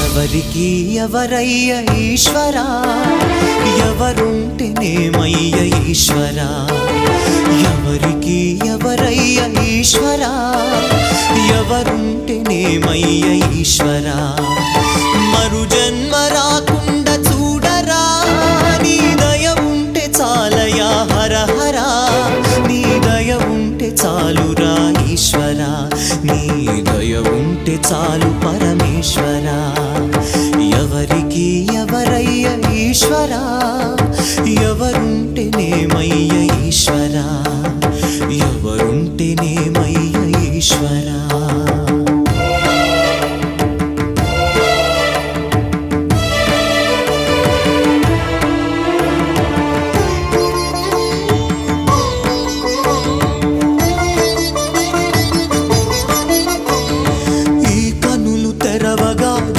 ఎవరికి ఎవరయ్య ఈశ్వరా, ఎవరుంటేనేమయ్య ఈశ్వరా. ఎవరికి ఎవరయ్య ఈశ్వరా, ఎవరుంటేనేమయ్య ఈశ్వరా. మరు జన్మ రాకుండా చూడరా, నీ దయ ఉంటే చాలయా హర హరా. నీ దయ ఉంటే చాలురా ఈశ్వరా, నీ దయ ఉంటే చాలు పరమేశ్వరా.